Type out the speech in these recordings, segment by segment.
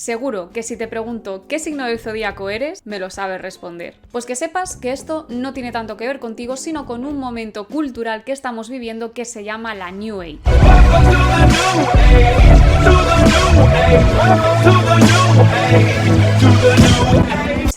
Seguro que si te pregunto qué signo del zodíaco eres, me lo sabes responder. Pues que sepas que esto no tiene tanto que ver contigo, sino con un momento cultural que estamos viviendo que se llama la New Age.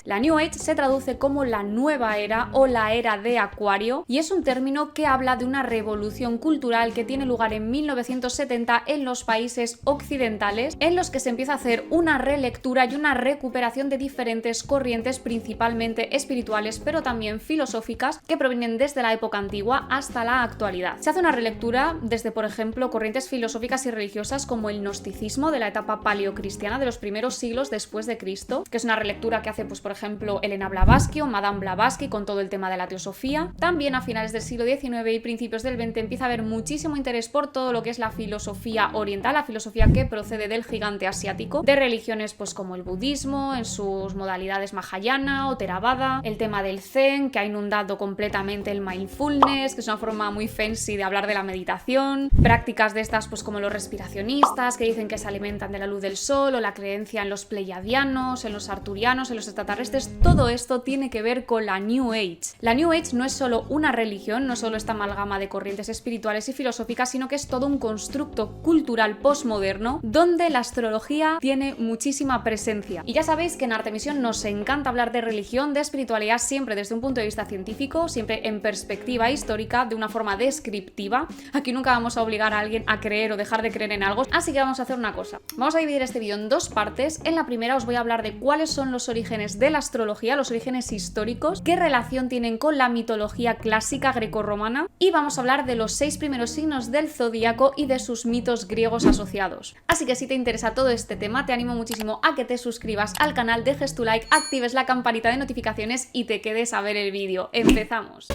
La New Age se traduce como la nueva era o la era de Acuario y es un término que habla de una revolución cultural que tiene lugar en 1970 en los países occidentales, en los que se empieza a hacer una relectura y una recuperación de diferentes corrientes, principalmente espirituales, pero también filosóficas, que provienen desde la época antigua hasta la actualidad. Se hace una relectura desde, por ejemplo, corrientes filosóficas y religiosas como el gnosticismo de la etapa paleocristiana de los primeros siglos después de Cristo, que es una relectura que hace, pues, por ejemplo, Elena Blavatsky o Madame Blavatsky con todo el tema de la teosofía. También a finales del siglo XIX y principios del XX empieza a haber muchísimo interés por todo lo que es la filosofía oriental, la filosofía que procede del gigante asiático, de religiones pues como el budismo, en sus modalidades mahayana o theravada, el tema del zen, que ha inundado completamente el mindfulness, que es una forma muy fancy de hablar de la meditación, prácticas de estas pues como los respiracionistas, que dicen que se alimentan de la luz del sol, o la creencia en los pleiadianos, en los arturianos, en los extraterrestres. Todo esto tiene que ver con la New Age. La New Age no es solo una religión, no solo esta amalgama de corrientes espirituales y filosóficas, sino que es todo un constructo cultural postmoderno donde la astrología tiene muchísima presencia. Y ya sabéis que en Artemisión nos encanta hablar de religión, de espiritualidad, siempre desde un punto de vista científico, siempre en perspectiva histórica, de una forma descriptiva. Aquí nunca vamos a obligar a alguien a creer o dejar de creer en algo, así que vamos a hacer una cosa. Vamos a dividir este vídeo en dos partes. En la primera os voy a hablar de cuáles son los orígenes de la astrología, los orígenes históricos, qué relación tienen con la mitología clásica grecorromana, y vamos a hablar de los 6 primeros signos del zodíaco y de sus mitos griegos asociados. Así que si te interesa todo este tema, te animo muchísimo a que te suscribas al canal, dejes tu like, actives la campanita de notificaciones y te quedes a ver el vídeo. ¡Empezamos!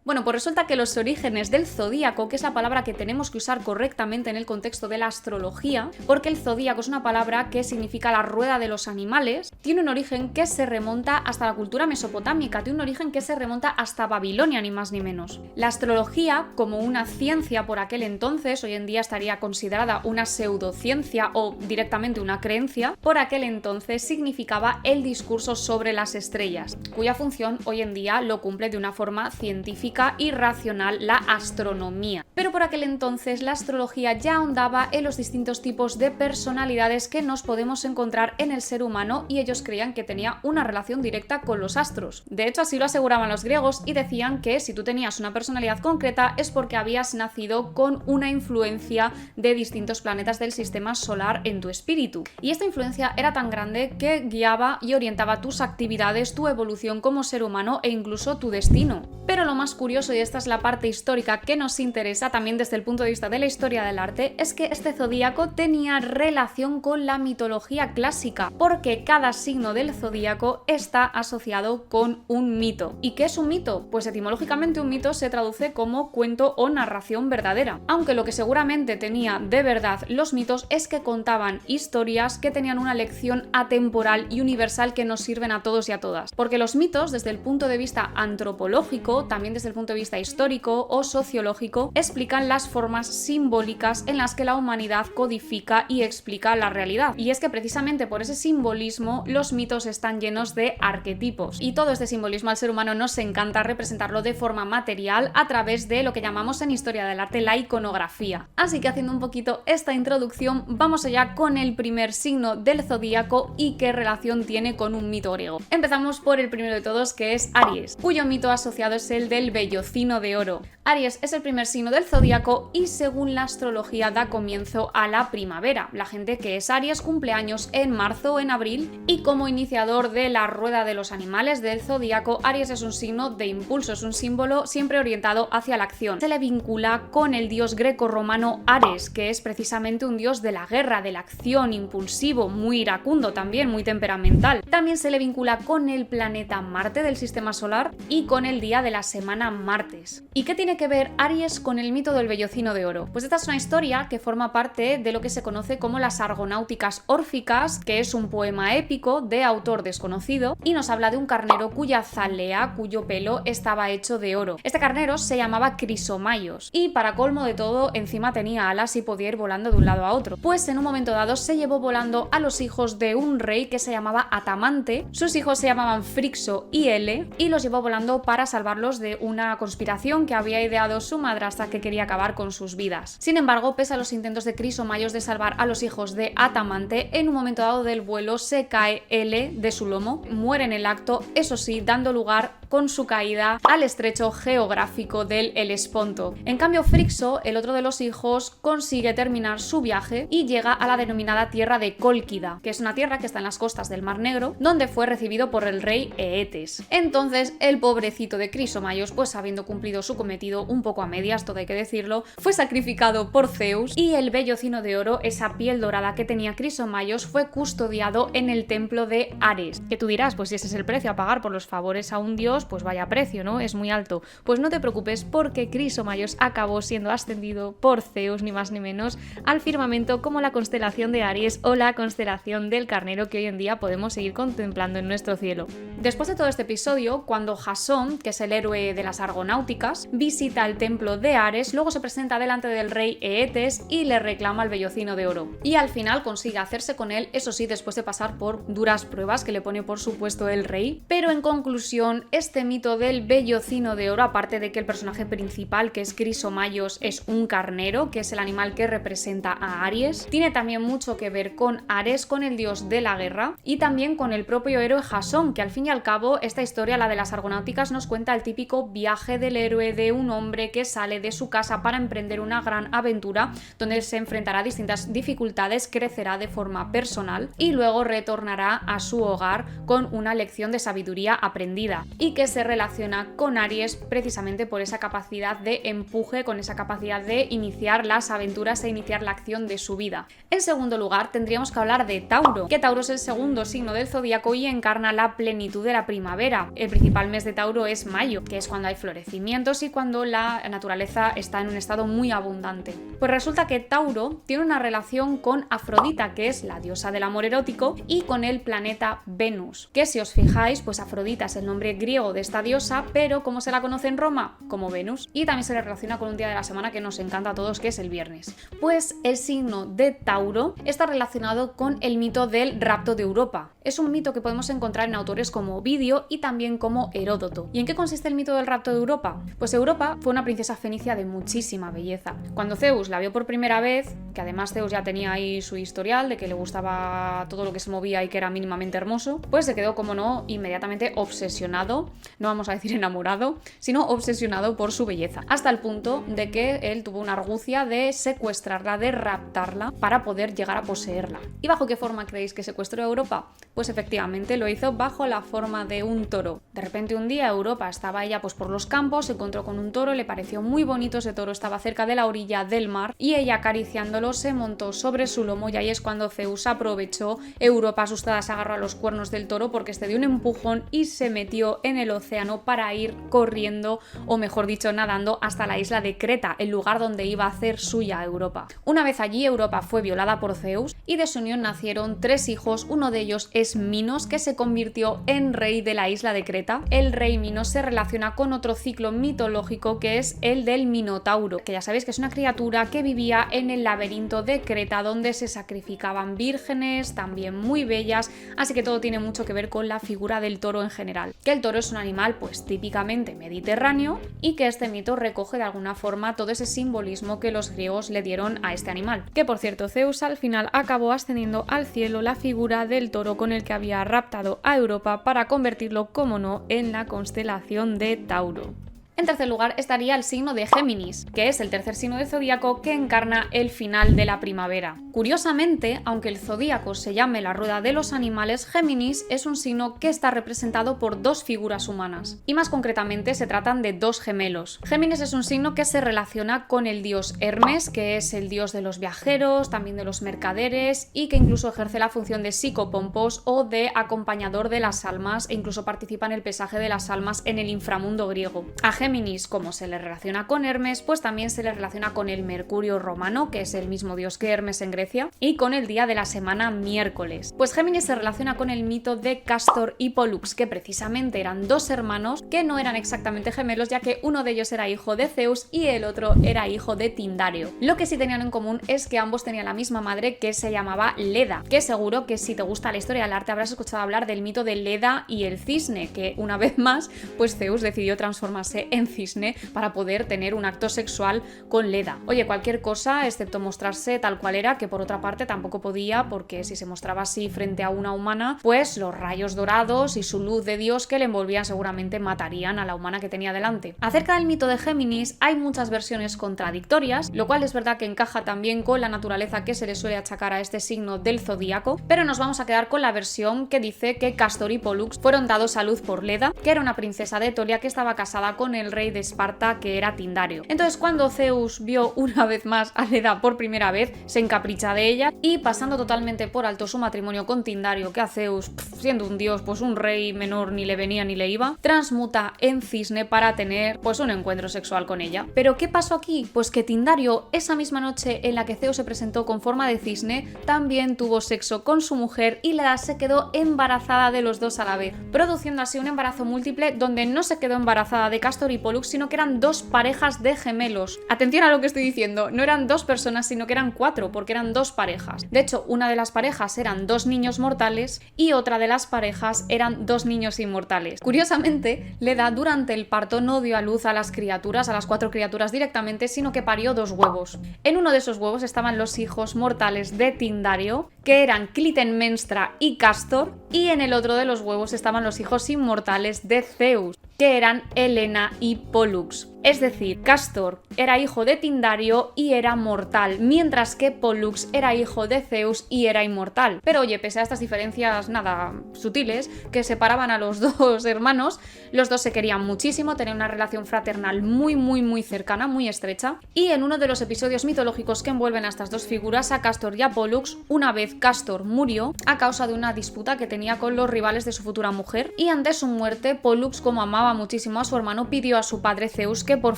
Bueno, pues resulta que los orígenes del zodíaco, que es la palabra que tenemos que usar correctamente en el contexto de la astrología, porque el zodíaco es una palabra que significa la rueda de los animales, tiene un origen que se remonta hasta la cultura mesopotámica, tiene un origen que se remonta hasta Babilonia, ni más ni menos. La astrología, como una ciencia por aquel entonces, hoy en día estaría considerada una pseudociencia o directamente una creencia, por aquel entonces significaba el discurso sobre las estrellas, cuya función hoy en día lo cumple de una forma científica y racional la astronomía. Pero por aquel entonces la astrología ya ahondaba en los distintos tipos de personalidades que nos podemos encontrar en el ser humano, y ellos creían que tenía una relación directa con los astros. De hecho, así lo aseguraban los griegos y decían que si tú tenías una personalidad concreta es porque habías nacido con una influencia de distintos planetas del sistema solar en tu espíritu. Y esta influencia era tan grande que guiaba y orientaba tus actividades, tu evolución como ser humano e incluso tu destino. Pero lo más curioso, y esta es la parte histórica que nos interesa también desde el punto de vista de la historia del arte, es que este zodíaco tenía relación con la mitología clásica, porque cada signo del zodíaco está asociado con un mito. ¿Y qué es un mito? Pues etimológicamente un mito se traduce como cuento o narración verdadera, aunque lo que seguramente tenía de verdad los mitos es que contaban historias que tenían una lección atemporal y universal que nos sirven a todos y a todas. Porque los mitos, desde el punto de vista antropológico, también desde el punto de vista histórico o sociológico, explican las formas simbólicas en las que la humanidad codifica y explica la realidad. Y es que precisamente por ese simbolismo los mitos están llenos de arquetipos, y todo este simbolismo al ser humano nos encanta representarlo de forma material a través de lo que llamamos en historia del arte la iconografía. Así que, haciendo un poquito esta introducción, vamos allá con el primer signo del zodíaco y qué relación tiene con un mito griego. Empezamos por el primero de todos, que es Aries, cuyo mito asociado es el del vellocino de oro. Aries es el primer signo del zodíaco y según la astrología da comienzo a la primavera. La gente que es Aries cumple años en marzo o en abril, y como iniciador de la rueda de los animales del zodíaco, Aries es un signo de impulso, es un símbolo siempre orientado hacia la acción. Se le vincula con el dios grecorromano Ares, que es precisamente un dios de la guerra, de la acción, impulsivo, muy iracundo también, muy temperamental. También se le vincula con el planeta Marte del sistema solar y con el día de la semana martes. ¿Y qué tiene que ver Aries con el mito del vellocino de oro? Pues esta es una historia que forma parte de lo que se conoce como las Argonáuticas órficas, que es un poema épico de autor desconocido y nos habla de un carnero cuya zalea, cuyo pelo estaba hecho de oro. Este carnero se llamaba Crisomaios y para colmo de todo encima tenía alas y podía ir volando de un lado a otro. Pues en un momento dado se llevó volando a los hijos de un rey que se llamaba Atamante, sus hijos se llamaban Frixo y Ele y los llevó volando para salvarlos de una conspiración que había ideado su madrastra que quería acabar con sus vidas. Sin embargo, pese a los intentos de Crisomaios de salvar a los hijos de Atamante, en un momento dado del vuelo se cae Ele de su lomo, muere en el acto, eso sí, dando lugar con su caída al estrecho geográfico del Helesponto. En cambio, Frixo, el otro de los hijos, consigue terminar su viaje y llega a la denominada tierra de Cólquida, que es una tierra que está en las costas del Mar Negro, donde fue recibido por el rey Eetes. Entonces, el pobrecito de Crisomaios, pues habiendo cumplido su cometido un poco a medias, todo hay que decirlo, fue sacrificado por Zeus y el vellocino de oro, esa piel dorada que tenía Crisomaios, fue custodiado en el templo de Ares. Que tú dirás, pues si ese es el precio a pagar por los favores a un dios, pues vaya precio, ¿no? Es muy alto. Pues no te preocupes porque Crisomaios acabó siendo ascendido por Zeus, ni más ni menos, al firmamento como la constelación de Aries o la constelación del Carnero que hoy en día podemos seguir contemplando en nuestro cielo. Después de todo este episodio, cuando Jasón, que es el héroe de las Argonáuticas, visita el templo de Ares, luego se presenta delante del rey Eetes y le reclama el vellocino de oro. Y al final consigue hacerse con él, eso sí, después de pasar por duras pruebas que le pone por supuesto el rey. Pero en conclusión, este mito del vellocino de oro, aparte de que el personaje principal, que es Crisomaios, es un carnero, que es el animal que representa a Aries, tiene también mucho que ver con Ares, con el dios de la guerra, y también con el propio héroe Jasón, que al fin y al cabo esta historia, la de las Argonáuticas, nos cuenta el típico viaje del héroe de un hombre que sale de su casa para emprender una gran aventura donde se enfrentará a distintas dificultades, crecerá de forma personal y luego retornará a su hogar con una lección de sabiduría aprendida, y que se relaciona con Aries precisamente por esa capacidad de empuje, con esa capacidad de iniciar las aventuras e iniciar la acción de su vida. En segundo lugar, tendríamos que hablar de Tauro, que Tauro es el segundo signo del zodíaco y encarna la plenitud de la primavera. El principal mes de Tauro es mayo, que es cuando hay florecimientos y cuando la naturaleza está en un estado muy abundante. Pues resulta que Tauro tiene una relación con Afrodita, que es la diosa del amor erótico, y con el planeta Venus, que si os fijáis, pues Afrodita es el nombre griego de esta diosa, pero ¿cómo se la conoce en Roma? Como Venus. Y también se le relaciona con un día de la semana que nos encanta a todos, que es el viernes. Pues el signo de Tauro está relacionado con el mito del rapto de Europa. Es un mito que podemos encontrar en autores como Ovidio y también como Heródoto. ¿Y en qué consiste el mito del rapto de Europa? Pues Europa fue una princesa fenicia de muchísima belleza. Cuando Zeus la vio por primera vez, que además Zeus ya tenía ahí su historial de que le gustaba todo lo que se movía y que era mínimamente hermoso, pues se quedó, como no, inmediatamente obsesionado, no vamos a decir enamorado, sino obsesionado por su belleza, hasta el punto de que él tuvo una argucia de secuestrarla, de raptarla para poder llegar a poseerla. ¿Y bajo qué forma creéis que secuestró a Europa? Pues efectivamente lo hizo bajo la forma de un toro. De repente un día Europa estaba ella pues por los campos, se encontró con un toro, le pareció muy bonito, ese toro estaba cerca de la orilla del mar y ella, acariciándolo, se montó sobre su lomo, y ahí es cuando Zeus aprovechó. Europa asustada se agarró a los cuernos del toro porque este dio un empujón y se metió en el océano para ir corriendo, o mejor dicho nadando, hasta la isla de Creta, el lugar donde iba a hacer suya Europa. Una vez allí, Europa fue violada por Zeus y de su unión nacieron 3 hijos. Uno de ellos es Minos, que se convirtió en rey de la isla de Creta. El rey Minos se relaciona con otro ciclo mitológico que es el del Minotauro, que ya sabéis que es una criatura que vivía en el laberinto de Creta, donde se sacrificaban vírgenes, también muy bellas, así que todo tiene mucho que ver con la figura del toro en general. Que el toro es un animal pues típicamente mediterráneo y que este mito recoge de alguna forma todo ese simbolismo que los griegos le dieron a este animal. Que por cierto, Zeus al final acabó ascendiendo al cielo la figura del toro con el que había raptado a Europa para convertirlo, como no, en la constelación de Tauro. En tercer lugar estaría el signo de Géminis, que es el tercer signo del zodíaco que encarna el final de la primavera. Curiosamente, aunque el zodíaco se llame la rueda de los animales, Géminis es un signo que está representado por 2 figuras humanas, y más concretamente se tratan de 2 gemelos. Géminis es un signo que se relaciona con el dios Hermes, que es el dios de los viajeros, también de los mercaderes, y que incluso ejerce la función de psicopompos o de acompañador de las almas, e incluso participa en el pesaje de las almas en el inframundo griego. A Géminis, como se le relaciona con Hermes, pues también se le relaciona con el Mercurio romano, que es el mismo dios que Hermes en Grecia, y con el día de la semana miércoles. Pues Géminis se relaciona con el mito de Cástor y Pólux, que precisamente eran dos hermanos que no eran exactamente gemelos, ya que uno de ellos era hijo de Zeus y el otro era hijo de Tindario. Lo que sí tenían en común es que ambos tenían la misma madre, que se llamaba Leda, que seguro que si te gusta la historia del arte habrás escuchado hablar del mito de Leda y el cisne, que una vez más pues Zeus decidió transformarse en cisne para poder tener un acto sexual con Leda. Oye, cualquier cosa excepto mostrarse tal cual era, que por otra parte tampoco podía, porque si se mostraba así frente a una humana, pues los rayos dorados y su luz de Dios que le envolvían seguramente matarían a la humana que tenía delante. Acerca del mito de Géminis hay muchas versiones contradictorias, lo cual es verdad que encaja también con la naturaleza que se le suele achacar a este signo del zodíaco, pero nos vamos a quedar con la versión que dice que Cástor y Pólux fueron dados a luz por Leda, que era una princesa de Etolia que estaba casada con el rey de Esparta, que era Tindario. Entonces, cuando Zeus vio una vez más a Leda por primera vez, se encapricha de ella y, pasando totalmente por alto su matrimonio con Tindario, que a Zeus, siendo un dios, pues un rey menor ni le venía ni le iba, transmuta en cisne para tener pues un encuentro sexual con ella. ¿Pero qué pasó aquí? Pues que Tindario, esa misma noche en la que Zeus se presentó con forma de cisne, también tuvo sexo con su mujer y Leda se quedó embarazada de los dos a la vez, produciendo así un embarazo múltiple donde no se quedó embarazada de Cástor y Pólux, sino que eran dos parejas de gemelos. Atención a lo que estoy diciendo, no eran dos personas, sino que eran cuatro, porque eran dos parejas. De hecho, una de las parejas eran dos niños mortales y otra de las parejas eran dos niños inmortales. Curiosamente, Leda durante el parto no dio a luz a las criaturas, a las cuatro criaturas directamente, sino que parió dos huevos. En uno de esos huevos estaban los hijos mortales de Tindario, que eran Clitemnestra y Cástor, y en el otro de los huevos estaban los hijos inmortales de Zeus, que eran Helena y Pólux. Es decir, Cástor era hijo de Tindario y era mortal, mientras que Pólux era hijo de Zeus y era inmortal. Pero oye, pese a estas diferencias nada sutiles que separaban a los dos hermanos, los dos se querían muchísimo, tenían una relación fraternal muy cercana, muy estrecha. Y en uno de los episodios mitológicos que envuelven a estas dos figuras, a Cástor y a Pólux, una vez Cástor murió a causa de una disputa que tenía con los rivales de su futura mujer, y ante su muerte, Pólux, como amaba muchísimo a su hermano, pidió a su padre Zeus que por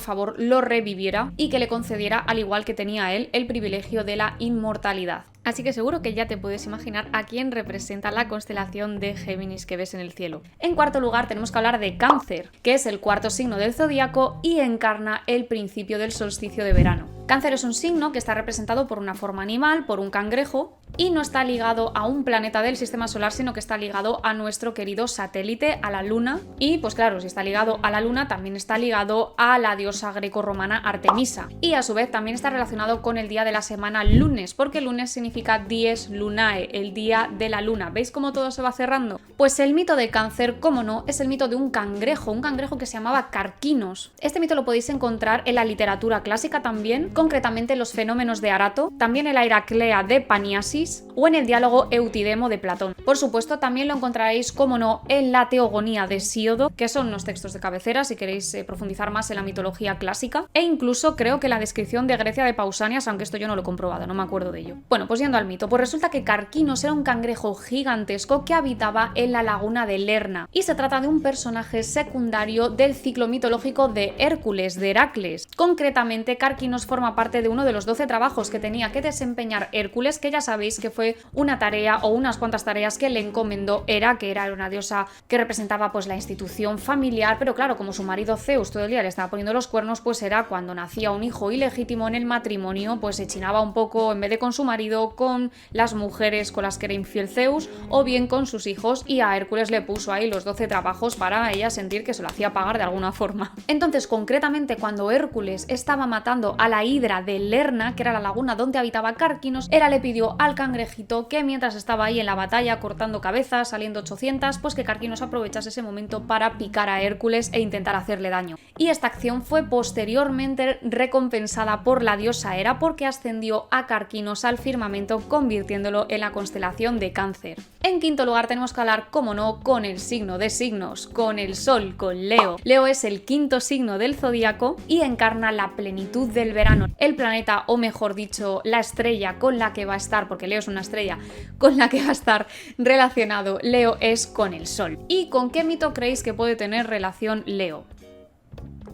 favor lo reviviera y que le concediera, al igual que tenía él, el privilegio de la inmortalidad. Así que seguro que ya te puedes imaginar a quién representa la constelación de Géminis que ves en el cielo. En cuarto lugar tenemos que hablar de Cáncer, que es el cuarto signo del zodíaco y encarna el principio del solsticio de verano. Cáncer es un signo que está representado por una forma animal, por un cangrejo, y no está ligado a un planeta del sistema solar, sino que está ligado a nuestro querido satélite, a la Luna. Y pues claro, si está ligado a la Luna, también está ligado a la diosa grecorromana Artemisa. Y a su vez también está relacionado con el día de la semana lunes, porque lunes significa dies lunae, el día de la luna. ¿Veis cómo todo se va cerrando? Pues el mito de Cáncer, cómo no, es el mito de un cangrejo que se llamaba Carquinos. Este mito lo podéis encontrar en la literatura clásica también, concretamente los fenómenos de Arato, también en la Heraclea de Paniasis o en el diálogo Eutidemo de Platón. Por supuesto, también lo encontraréis, como no, en la Teogonía de Hesíodo, que son unos textos de cabecera si queréis profundizar más en la mitología clásica, e incluso creo que la descripción de Grecia de Pausanias, aunque esto yo no lo he comprobado, no me acuerdo de ello. Bueno, pues yendo al mito, pues resulta que Carquinos era un cangrejo gigantesco que habitaba en la laguna de Lerna, y se trata de un personaje secundario del ciclo mitológico de Hércules, de Heracles. Concretamente, Carquinos forma parte de uno de los 12 trabajos que tenía que desempeñar Hércules, que ya sabéis que fue una tarea o unas cuantas tareas que le encomendó Hera, que era una diosa que representaba pues la institución familiar, pero claro, como su marido Zeus todo el día le estaba poniendo los cuernos, pues Hera, cuando nacía un hijo ilegítimo en el matrimonio, pues se chinaba un poco, en vez de con su marido, con las mujeres con las que era infiel Zeus, o bien con sus hijos, y a Hércules le puso ahí los 12 trabajos para ella sentir que se lo hacía pagar de alguna forma. Entonces, concretamente, cuando Hércules estaba matando a la hidra de Lerna, que era la laguna donde habitaba Carquinos, Hera le pidió al cangrejito que mientras estaba ahí en la batalla cortando cabezas, saliendo 800, pues que Carquinos aprovechase ese momento para picar a Hércules e intentar hacerle daño. Y esta acción fue posteriormente recompensada por la diosa Hera, porque ascendió a Carquinos al firmamento, convirtiéndolo en la constelación de Cáncer. En quinto lugar tenemos que hablar, como no, con el signo de signos, con el Sol, con Leo. Leo es el quinto signo del zodíaco y encarna la plenitud del verano. El planeta, o mejor dicho, la estrella con la que va a estar, porque Leo es una estrella con la que va a estar relacionado Leo, es con el Sol. ¿Y con qué mito creéis que puede tener relación Leo?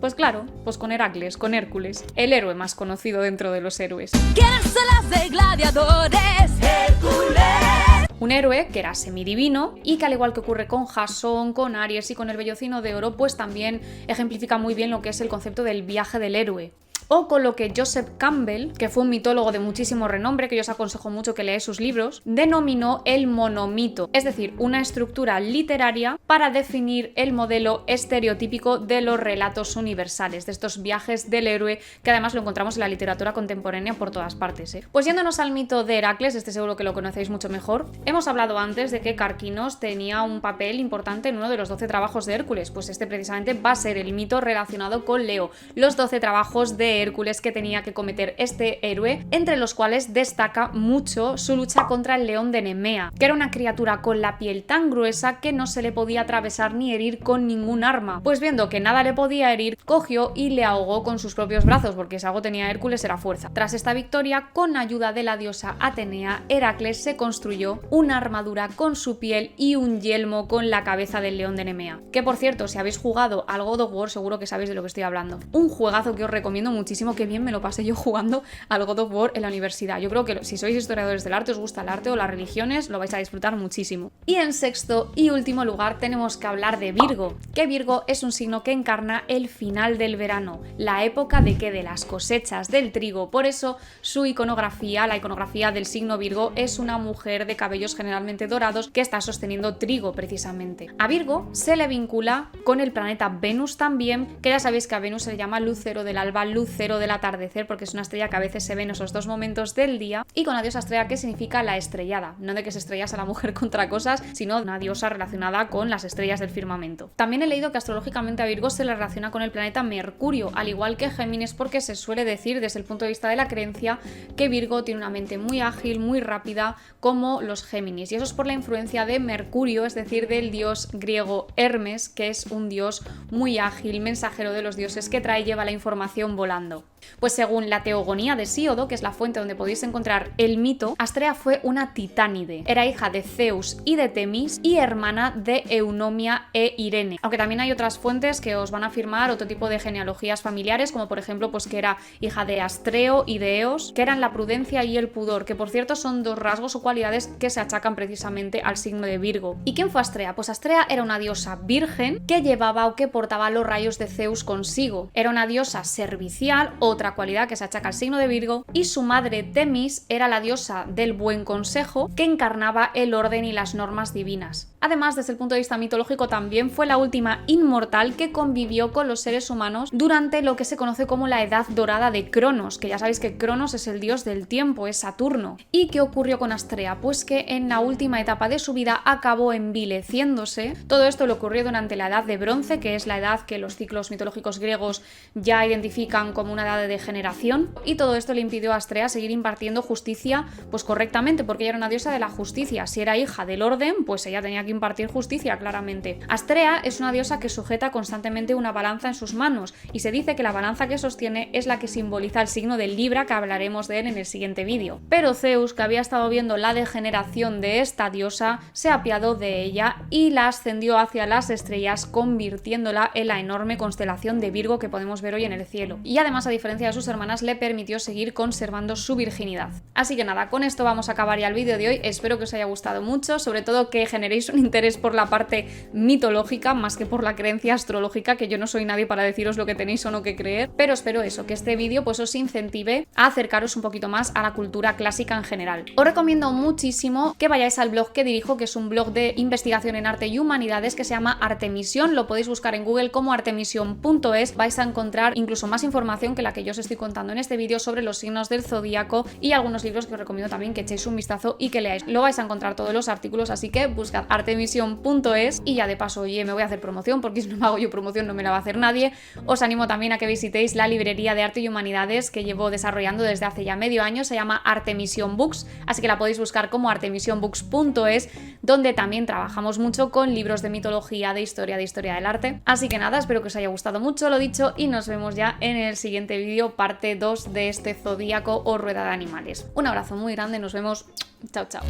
Pues claro, pues con Heracles, con Hércules, el héroe más conocido dentro de los héroes. Quérselas de gladiadores, Hércules. Un héroe que era semidivino y que, al igual que ocurre con Jasón, con Aries y con el Vellocino de Oro, pues también ejemplifica muy bien lo que es el concepto del viaje del héroe. O con lo que Joseph Campbell, que fue un mitólogo de muchísimo renombre, que yo os aconsejo mucho que leáis sus libros, denominó el monomito, es decir, una estructura literaria para definir el modelo estereotípico de los relatos universales, de estos viajes del héroe, que además lo encontramos en la literatura contemporánea por todas partes. Pues yéndonos al mito de Heracles, este seguro que lo conocéis mucho mejor, hemos hablado antes de que Carquinos tenía un papel importante en uno de los 12 trabajos de Hércules, pues este precisamente va a ser el mito relacionado con Leo, los 12 trabajos de Hércules que tenía que cometer este héroe, entre los cuales destaca mucho su lucha contra el león de Nemea, que era una criatura con la piel tan gruesa que no se le podía atravesar ni herir con ningún arma. Pues viendo que nada le podía herir, cogió y le ahogó con sus propios brazos, porque si algo tenía Hércules era fuerza. Tras esta victoria, con ayuda de la diosa Atenea, Heracles se construyó una armadura con su piel y un yelmo con la cabeza del león de Nemea. Que por cierto, si habéis jugado al God of War, seguro que sabéis de lo que estoy hablando. Un juegazo que os recomiendo muchísimo, que bien me lo pasé yo jugando al God of War en la universidad. Yo creo que si sois historiadores del arte, os gusta el arte o las religiones, lo vais a disfrutar muchísimo. Y en sexto y último lugar tenemos que hablar de Virgo, que Virgo es un signo que encarna el final del verano, la época de las cosechas del trigo. Por eso su iconografía, la iconografía del signo Virgo, es una mujer de cabellos generalmente dorados que está sosteniendo trigo precisamente. A Virgo se le vincula con el planeta Venus también, que ya sabéis que a Venus se le llama lucero del alba, lucero del atardecer, porque es una estrella que a veces se ve en esos dos momentos del día, y con la diosa Estrella, que significa la estrellada, no de que se estrellase a la mujer contra cosas, sino una diosa relacionada con las estrellas del firmamento. También he leído que astrológicamente a Virgo se le relaciona con el planeta Mercurio, al igual que Géminis, porque se suele decir desde el punto de vista de la creencia que Virgo tiene una mente muy ágil, muy rápida, como los Géminis, y eso es por la influencia de Mercurio, es decir, del dios griego Hermes, que es un dios muy ágil, mensajero de los dioses, que trae y lleva la información volando. Pues según la Teogonía de Hesíodo, que es la fuente donde podéis encontrar el mito, Astrea fue una titánide, era hija de Zeus y de Temis y hermana de Eunomia e Irene, aunque también hay otras fuentes que os van a afirmar otro tipo de genealogías familiares, como por ejemplo pues que era hija de Astreo y de Eos, que eran la prudencia y el pudor, que por cierto son dos rasgos o cualidades que se achacan precisamente al signo de Virgo. ¿Y quién fue Astrea? Pues Astrea era una diosa virgen que llevaba o que portaba los rayos de Zeus consigo, era una diosa servicial, otra cualidad que se achaca al signo de Virgo, y su madre Temis era la diosa del buen consejo, que encarnaba el orden y las normas divinas. Además, desde el punto de vista mitológico, también fue la última inmortal que convivió con los seres humanos durante lo que se conoce como la Edad Dorada de Cronos, que ya sabéis que Cronos es el dios del tiempo, es Saturno. ¿Y qué ocurrió con Astrea? Pues que en la última etapa de su vida acabó envileciéndose. Todo esto le ocurrió durante la Edad de Bronce, que es la edad que los ciclos mitológicos griegos ya identifican como una edad de degeneración, y todo esto le impidió a Astrea seguir impartiendo justicia pues correctamente, porque ella era una diosa de la justicia. Si era hija del orden, pues ella tenía que impartir justicia, claramente. Astrea es una diosa que sujeta constantemente una balanza en sus manos, y se dice que la balanza que sostiene es la que simboliza el signo del Libra, que hablaremos de él en el siguiente vídeo. Pero Zeus, que había estado viendo la degeneración de esta diosa, se apiadó de ella y la ascendió hacia las estrellas, convirtiéndola en la enorme constelación de Virgo que podemos ver hoy en el cielo. Y además, a diferencia de sus hermanas, le permitió seguir conservando su virginidad. Así que nada, con esto vamos a acabar ya el vídeo de hoy. Espero que os haya gustado mucho, sobre todo que generéis un interés por la parte mitológica más que por la creencia astrológica, que yo no soy nadie para deciros lo que tenéis o no que creer, pero espero eso, que este vídeo pues os incentive a acercaros un poquito más a la cultura clásica en general. Os recomiendo muchísimo que vayáis al blog que dirijo, que es un blog de investigación en arte y humanidades que se llama Artemisión. Lo podéis buscar en Google como artemisión.es. vais a encontrar incluso más información que la que yo os estoy contando en este vídeo sobre los signos del zodíaco, y algunos libros que os recomiendo también que echéis un vistazo y que leáis. Lo vais a encontrar todos los artículos, así que buscad artemisión.es. Y ya de paso, oye, me voy a hacer promoción, porque si no me hago yo promoción no me la va a hacer nadie. Os animo también a que visitéis la librería de arte y humanidades que llevo desarrollando desde hace ya medio año. Se llama Artemisión Books, así que la podéis buscar como artemisionbooks.es, donde también trabajamos mucho con libros de mitología, de historia del arte. Así que nada, espero que os haya gustado mucho, lo dicho, y nos vemos ya en el siguiente vídeo, parte 2 de este zodíaco o rueda de animales. Un abrazo muy grande, nos vemos. Chao, chao.